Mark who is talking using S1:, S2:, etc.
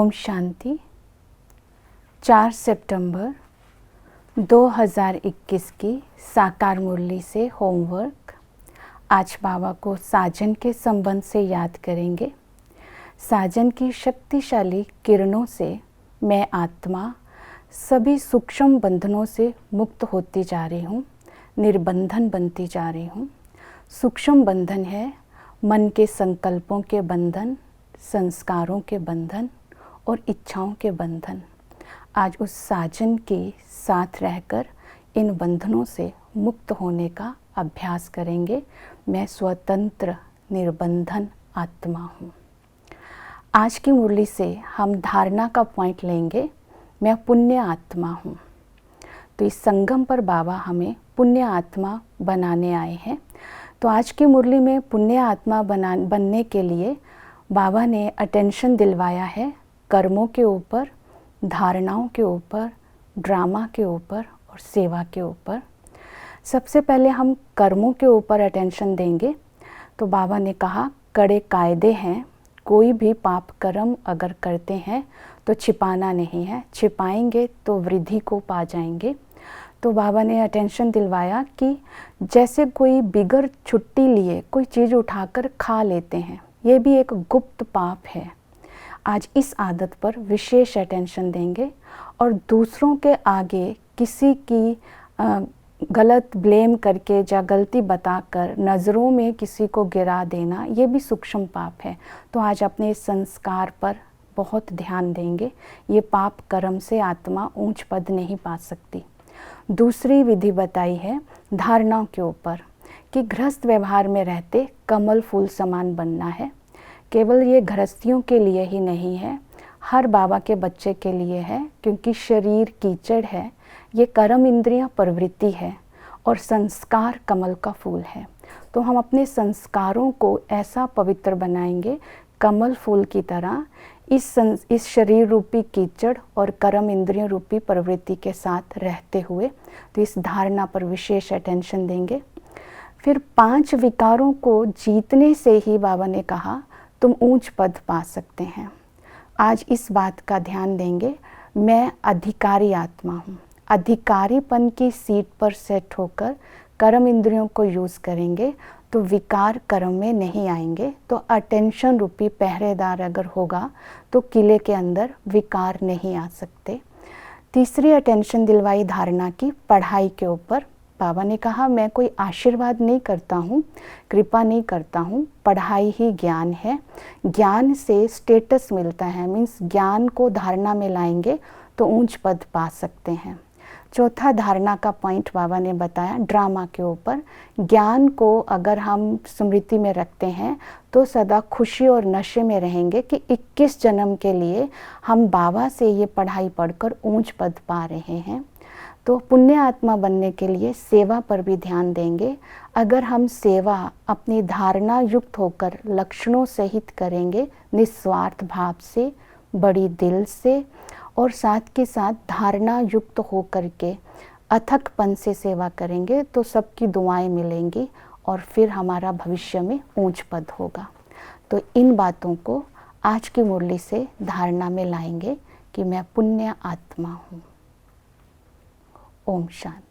S1: ओम शांति। 4 सितंबर 2021 की साकार मुरली से होमवर्क। आज बाबा को साजन के संबंध से याद करेंगे। साजन की शक्तिशाली किरणों से मैं आत्मा सभी सूक्ष्म बंधनों से मुक्त होती जा रही हूँ, निर्बंधन बनती जा रही हूँ। सूक्ष्म बंधन है मन के संकल्पों के बंधन, संस्कारों के बंधन और इच्छाओं के बंधन। आज उस साजन के साथ रहकर इन बंधनों से मुक्त होने का अभ्यास करेंगे। मैं स्वतंत्र निर्बंधन आत्मा हूँ। आज की मुरली से हम धारणा का पॉइंट लेंगे, मैं पुण्य आत्मा हूँ। तो इस संगम पर बाबा हमें पुण्य आत्मा बनाने आए हैं। तो आज की मुरली में पुण्य आत्मा बनने के लिए बाबा ने अटेंशन दिलवाया है कर्मों के ऊपर, धारणाओं के ऊपर, ड्रामा के ऊपर और सेवा के ऊपर। सबसे पहले हम कर्मों के ऊपर अटेंशन देंगे। तो बाबा ने कहा कड़े कायदे हैं, कोई भी पाप कर्म अगर करते हैं तो छिपाना नहीं है, छिपाएंगे तो वृद्धि को पा जाएंगे। तो बाबा ने अटेंशन दिलवाया कि जैसे कोई बिगर छुट्टी लिए कोई चीज़ उठाकर खा लेते हैं, ये भी एक गुप्त पाप है। आज इस आदत पर विशेष अटेंशन देंगे और दूसरों के आगे किसी की गलत ब्लेम करके या गलती बताकर नज़रों में किसी को गिरा देना, ये भी सूक्ष्म पाप है। तो आज अपने संस्कार पर बहुत ध्यान देंगे। ये पाप कर्म से आत्मा ऊंच पद नहीं पा सकती। दूसरी विधि बताई है धारणाओं के ऊपर कि गृहस्थ व्यवहार में रहते कमल फूल समान बनना है। केवल ये गृहस्थियों के लिए ही नहीं है, हर बाबा के बच्चे के लिए है, क्योंकि शरीर कीचड़ है, ये कर्म इंद्रियां प्रवृत्ति है और संस्कार कमल का फूल है। तो हम अपने संस्कारों को ऐसा पवित्र बनाएंगे कमल फूल की तरह, इस शरीर रूपी कीचड़ और कर्म इंद्रियों रूपी प्रवृत्ति के साथ रहते हुए। तो इस धारणा पर विशेष अटेंशन देंगे। फिर 5 विकारों को जीतने से ही बाबा ने कहा तुम ऊंच पद पा सकते हैं। आज इस बात का ध्यान देंगे, मैं अधिकारी आत्मा हूँ। अधिकारीपन की सीट पर सेट होकर कर्म इंद्रियों को यूज़ करेंगे तो विकार कर्म में नहीं आएंगे। तो अटेंशन रूपी पहरेदार अगर होगा तो किले के अंदर विकार नहीं आ सकते। तीसरी अटेंशन दिलवाई धारणा की पढ़ाई के ऊपर। बाबा ने कहा मैं कोई आशीर्वाद नहीं करता हूँ, कृपा नहीं करता हूँ, पढ़ाई ही ज्ञान है। ज्ञान से स्टेटस मिलता है, मीन्स ज्ञान को धारणा में लाएंगे तो ऊंच पद पा सकते हैं। चौथा धारणा का पॉइंट बाबा ने बताया ड्रामा के ऊपर। ज्ञान को अगर हम स्मृति में रखते हैं तो सदा खुशी और नशे में रहेंगे कि 21 जन्म के लिए हम बाबा से ये पढ़ाई पढ़कर ऊंच पद पा रहे हैं। तो पुण्य आत्मा बनने के लिए सेवा पर भी ध्यान देंगे। अगर हम सेवा अपनी धारणा युक्त होकर लक्षणों सहित करेंगे, निस्वार्थ भाव से, बड़ी दिल से और साथ के साथ धारणा युक्त हो करके अथकपन से सेवा करेंगे तो सबकी दुआएं मिलेंगी और फिर हमारा भविष्य में ऊंच पद होगा। तो इन बातों को आज की मुरली से धारणा में लाएंगे कि मैं पुण्य आत्मा हूँ। ओम शांति।